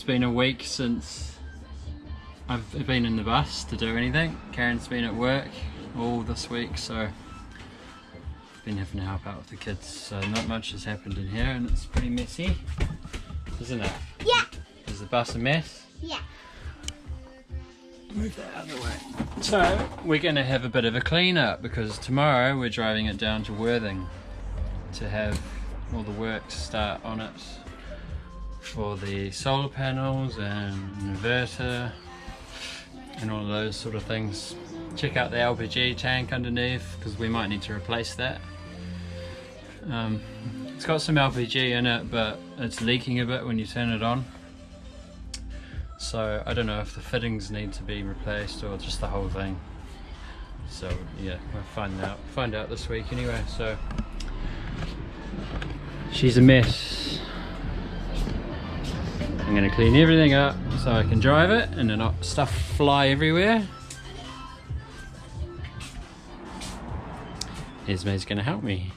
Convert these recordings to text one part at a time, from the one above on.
been a week since I've been in the bus to do anything. Karen's been at work all this week, so I've been having to help out with the kids. So not much has happened in here, and it's pretty messy, isn't it? Yeah. Is the bus a mess? Yeah. Move that out of the way. So we're going to have a bit of a clean up because tomorrow we're driving it down to Worthing to have all the work start on it for the solar panels and inverter and all of those sort of things. Check out the LPG tank underneath because we might need to replace that. It's got some LPG in it, but it's leaking a bit when you turn it on. So I don't know if the fittings need to be replaced or just the whole thing. So yeah, we'll find out this week anyway. So she's a mess. I'm gonna clean everything up so I can drive it and then not stuff fly everywhere. Esme's gonna help me.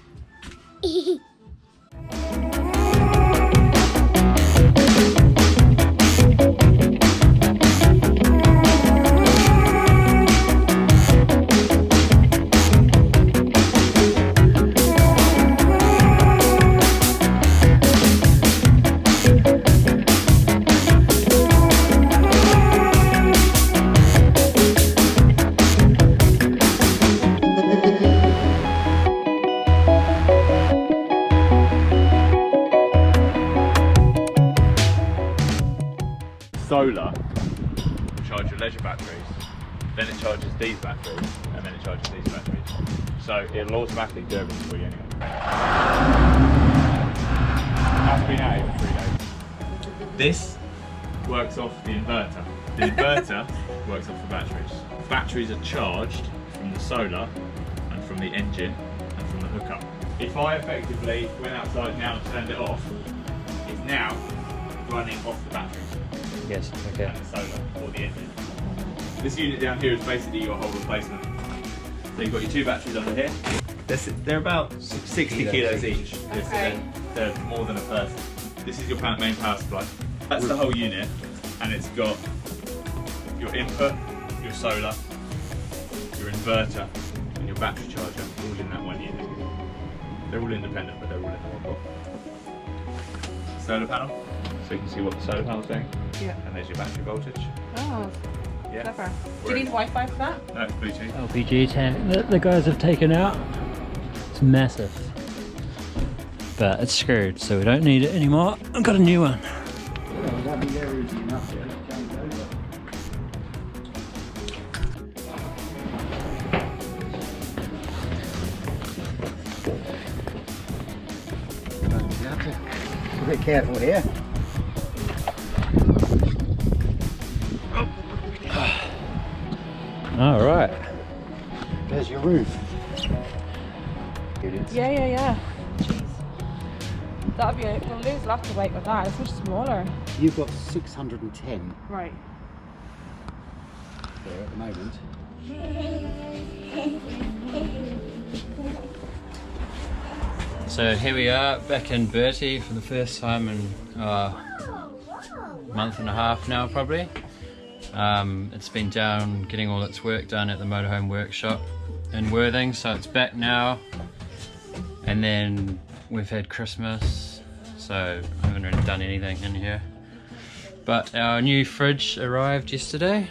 Solar will charge your leisure batteries, then it charges these batteries, and then it charges these batteries. So it'll automatically do everything for you anyway. I've been at it for 3 days. This works off the inverter. The inverter works off the batteries. Batteries are charged from the solar and from the engine and from the hookup. If I effectively went outside now and turned it off, it's now running off the batteries. Yes, okay. And the solar or the engine. This unit down here is basically your whole replacement. So you've got your 2 batteries under here. They're about 60 kilos each. Okay. They're more than a person. This is your main power supply. That's the whole unit, and it's got your input, your solar, your inverter, and your battery charger all in that one unit. They're all independent, but they're all in one pot. Solar panel, so you can see what the solar panel's doing. Yeah. And there's your battery voltage. Oh, Yeah. clever. Do you need Wi-Fi for that? No, it's Bluetooth. LPG tank that the guys have taken out. It's massive. But it's screwed, so we don't need it anymore. I've got a new one. A bit careful here. All right. There's your roof. Yeah. Jeez. That'd be it. We'll lose lots of weight with that. It's much smaller. You've got 610 Right. there at the moment. So here we are back in Bertie for the first time in a month and a half now probably. It's been down getting all its work done at the Motorhome Workshop in Worthing, so it's back now. And then we've had Christmas, so I haven't really done anything in here. But our new fridge arrived yesterday.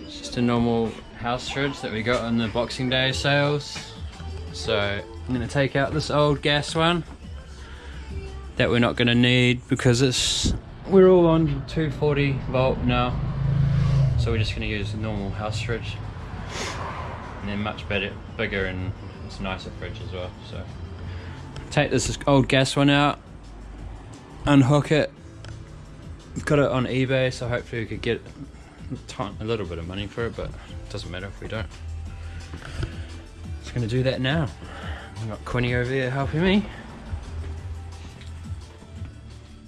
It's just a normal house fridge that we got on the Boxing Day sales. So I'm going to take out this old gas one that we're not going to need because we're all on 240 volt now. So we're just going to use a normal house fridge. And then much better, bigger, and it's a nicer fridge as well. So take this old gas one out, unhook it. We've got it on eBay, so hopefully we could get a little bit of money for it, but it doesn't matter if we don't. Just going to do that now. I've got Quinny over here helping me.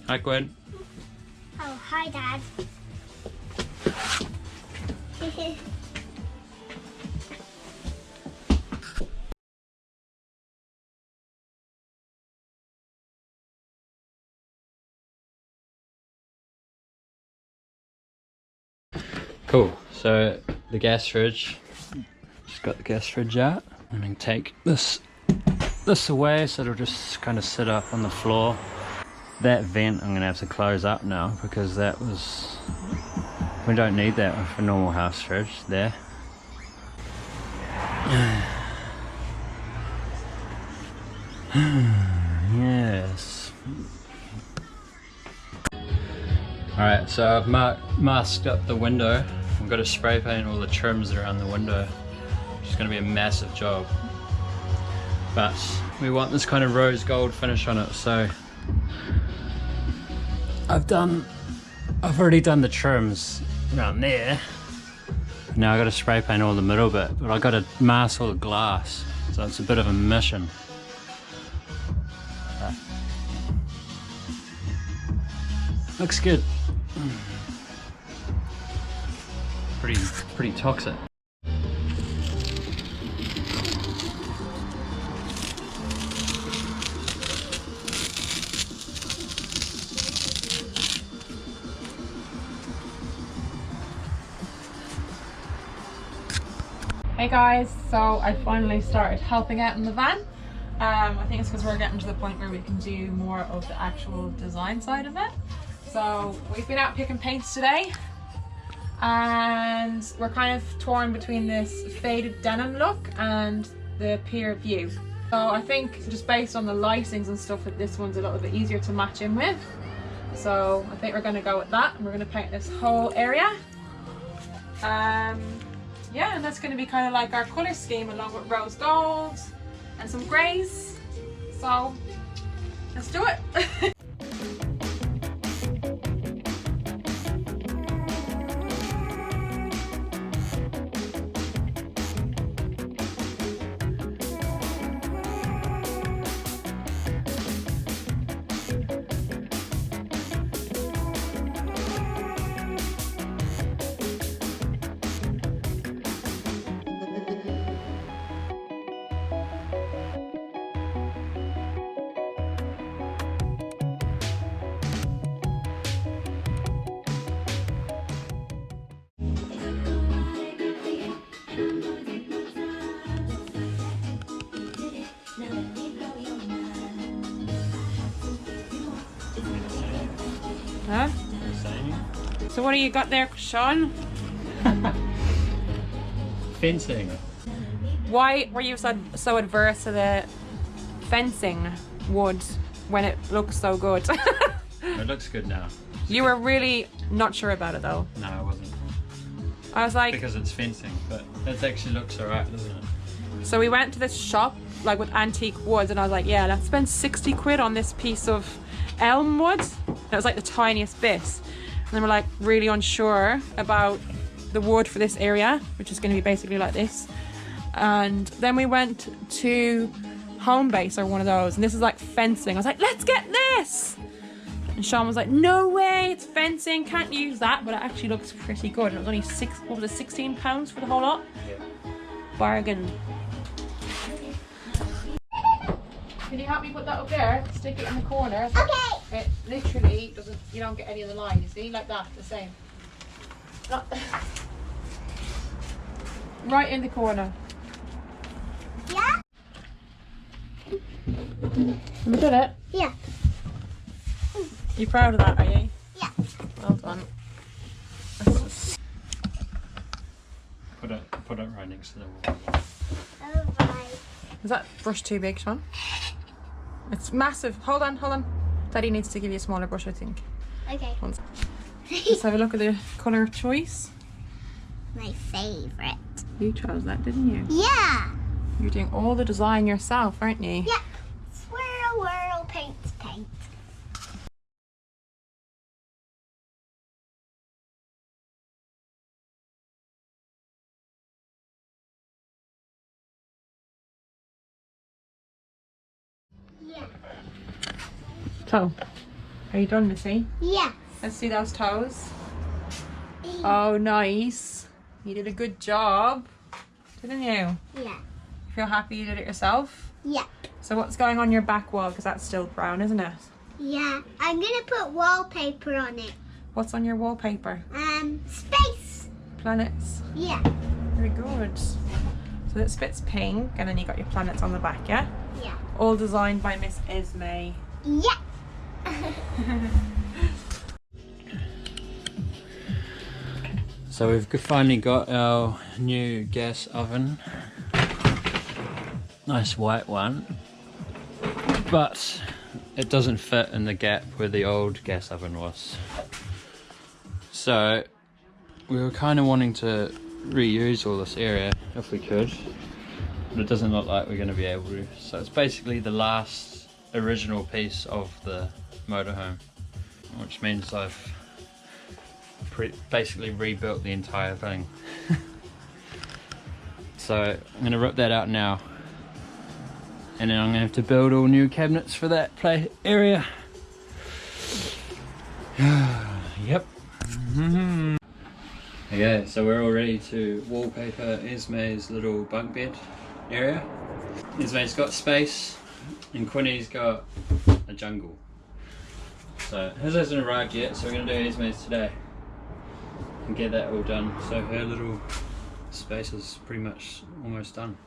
Hi Gwen. Oh, hi, Dad. Cool, so the gas fridge, just got the gas fridge out. I'm gonna take this away so it'll just kind of sit up on the floor. That vent I'm gonna have to close up now because we don't need that one for a normal house fridge there. Yes. Alright, so I've masked up the window. I've got to spray paint all the trims around the window, which is going to be a massive job. But we want this kind of rose gold finish on it, so I've already done the trims around there. Now I've got to spray paint all the middle bit, but I've got to mask all the glass, so it's a bit of a mission. Looks good. Pretty toxic. Hey guys, so I finally started helping out in the van. I think it's because we're getting to the point where we can do more of the actual design side of it. So we've been out picking paints today and we're kind of torn between this faded denim look and the pier view. So I think just based on the lightings and stuff that this one's a little bit easier to match in with. So I think we're going to go with that and we're going to paint this whole area. Yeah, and that's going to be kind of like our colour scheme along with rose gold and some greys. So let's do it. Huh? So what do you got there, Sean? Fencing. Why were you so adverse to the fencing wood when it looks so good? It looks good now. You were really not sure about it though. No, I wasn't. I was like... Because it's fencing, but it actually looks alright, doesn't it? So we went to this shop like with antique woods and I was like, yeah, let's spend 60 quid on this piece of elm wood. It was like the tiniest bit. And then we're like really unsure about the wood for this area, which is going to be basically like this. And then we went to Home Base or one of those, and this is like fencing. I was like, let's get this. And Sean was like, no way, it's fencing, can't use that. But it actually looks pretty good. And it was only £16 for the whole lot. Yeah. Bargain. Can you help me put that up there? Stick it in the corner. Okay. It literally doesn't, you don't get any of the line, you see? Like that, the same. Not right in the corner. Yeah? Have you done it? Yeah. You proud of that, are you? Yeah. Well done. Put it right next to the wall. Oh, bye. Is that brush too big, Sean? It's massive. Hold on. Daddy needs to give you a smaller brush, I think. Okay. Let's have a look at the colour choice. My favourite. You chose that, didn't you? Yeah. You're doing all the design yourself, aren't you? Yeah. Swirl, whirl, paint, paint. Yeah. So, are you done, Missy? Yeah. Let's see those toes. Oh, nice. You did a good job, didn't you? Yeah. Feel happy you did it yourself? Yeah. So what's going on your back wall? Because that's still brown, isn't it? Yeah. I'm gonna put wallpaper on it. What's on your wallpaper? Space. planets. Yeah. Very good. So this bit's pink, and then you got your planets on the back, yeah? Yeah. All designed by Miss Esme. Yeah. So we've finally got our new gas oven. Nice white one. But it doesn't fit in the gap where the old gas oven was. So we were kind of wanting to reuse all this area if we could, but it doesn't look like we're going to be able to. So it's basically the last original piece of the motorhome, which means I've basically rebuilt the entire thing. So I'm going to rip that out now, and then I'm going to have to build all new cabinets for that area. Yep. Okay, so we're all ready to wallpaper Esme's little bunk bed area. Esme's got space and Quinny's got a jungle. So his hasn't arrived yet, so we're going to do Esme's today and get that all done. So her little space is pretty much almost done.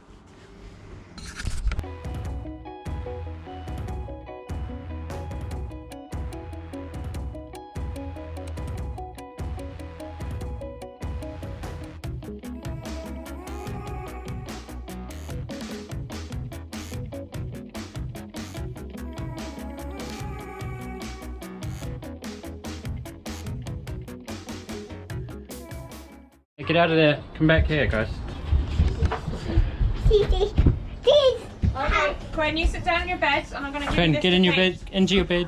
Get out of there. Come back here, guys. These. Okay, Quinn, you sit down in your bed, and I'm going to give Quinn, you this get in to your bed. paint. Into your bed.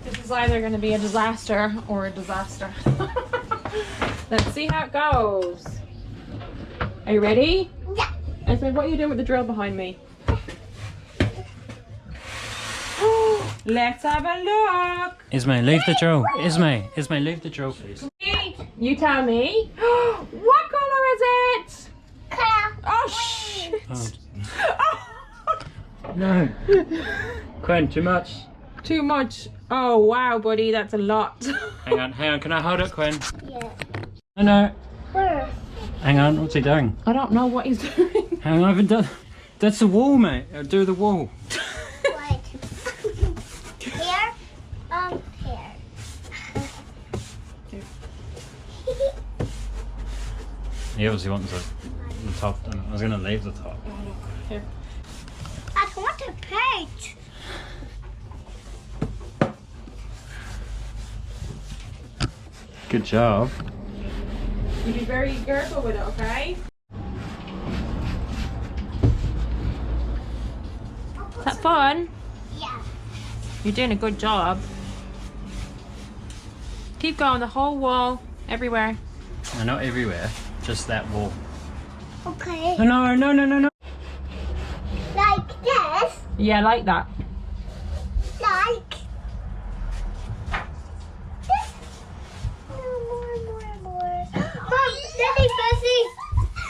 This is either going to be a disaster or a disaster. Let's see how it goes. Are you ready? Yeah. Esme, what are you doing with the drill behind me? Let's have a look. Esme, leave the drill. Esme, leave the drill, please. You tell me. What color is it? Color. Oh, shit. No. Quinn, too much. Too much. Oh, wow, buddy, that's a lot. Hang on. Can I hold it, Quinn? Yeah. Oh, no. Where? Hang on, what's he doing? I don't know what he's doing. Hang on, I haven't done. That's the wall, mate. Do the wall. What? Here? Here. He obviously wants the top. I was going to leave the top. Here. I want to paint. Good job. You be very careful with it, okay? Is that fun? Yeah. You're doing a good job. Keep going, the whole wall, everywhere. No, not everywhere. Just that wall. Okay. Oh, no. Like this. Yeah, like that. Like this. More. Mom, Lily messy.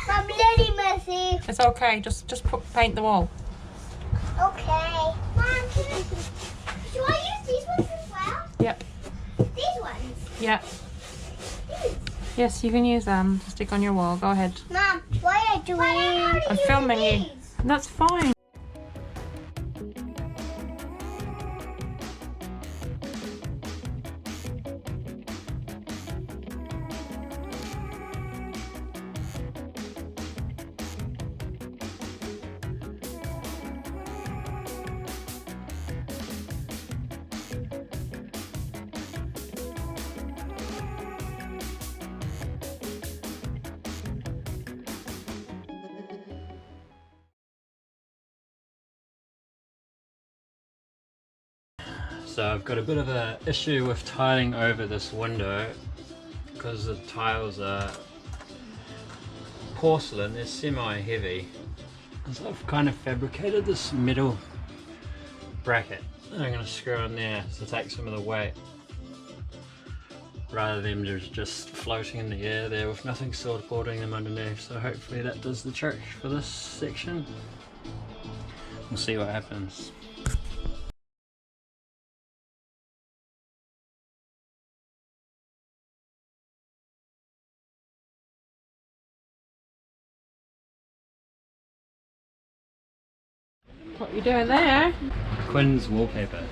Mom, Lily messy. It's okay, just paint the wall. Okay. Mom, do I use these ones as well? Yep. These ones. Yep. These. Yes, you can use them to stick on your wall. Go ahead. Mom, why are you doing? I'm filming you. That's fine. So I've got a bit of an issue with tiling over this window because the tiles are porcelain, they're semi-heavy. So I've kind of fabricated this metal bracket that I'm going to screw in there to take some of the weight rather than just floating in the air there with nothing supporting them underneath. So hopefully that does the trick for this section. We'll see what happens. What are you doing there? Quinn's wallpaper.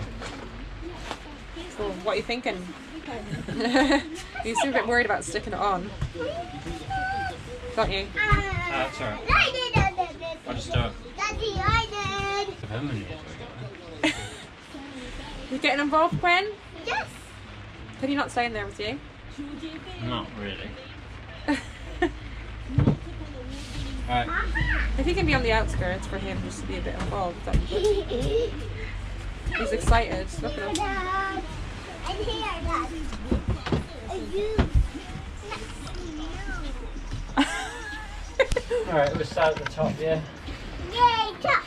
So what are you thinking? You seem a bit worried about sticking it on. Don't you? That's alright. I'll just do it. Daddy, I did. Permanent. You getting involved, Quinn? Yes. Can you not stay in there with you? Not really. Alright. If he can be on the outskirts for him just to be a bit involved, that'd be good. He's excited. Look at him. Dad. I'm here, Dad. And you. Alright, we'll start at the top, yeah? Yay, top.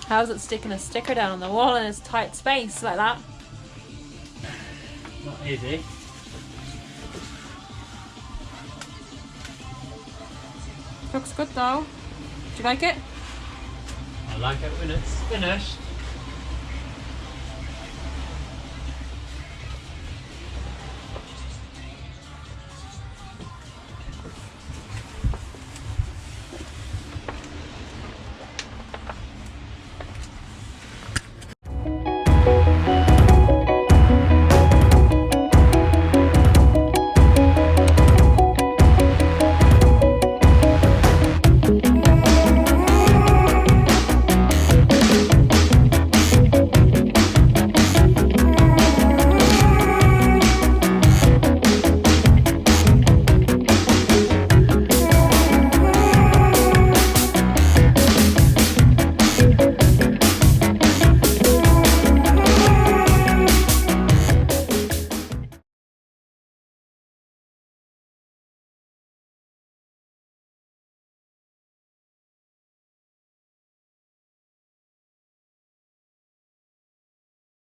How's it sticking a sticker down on the wall in this tight space like that? Not easy. Looks good though. Do you like it? I like it when it's finished.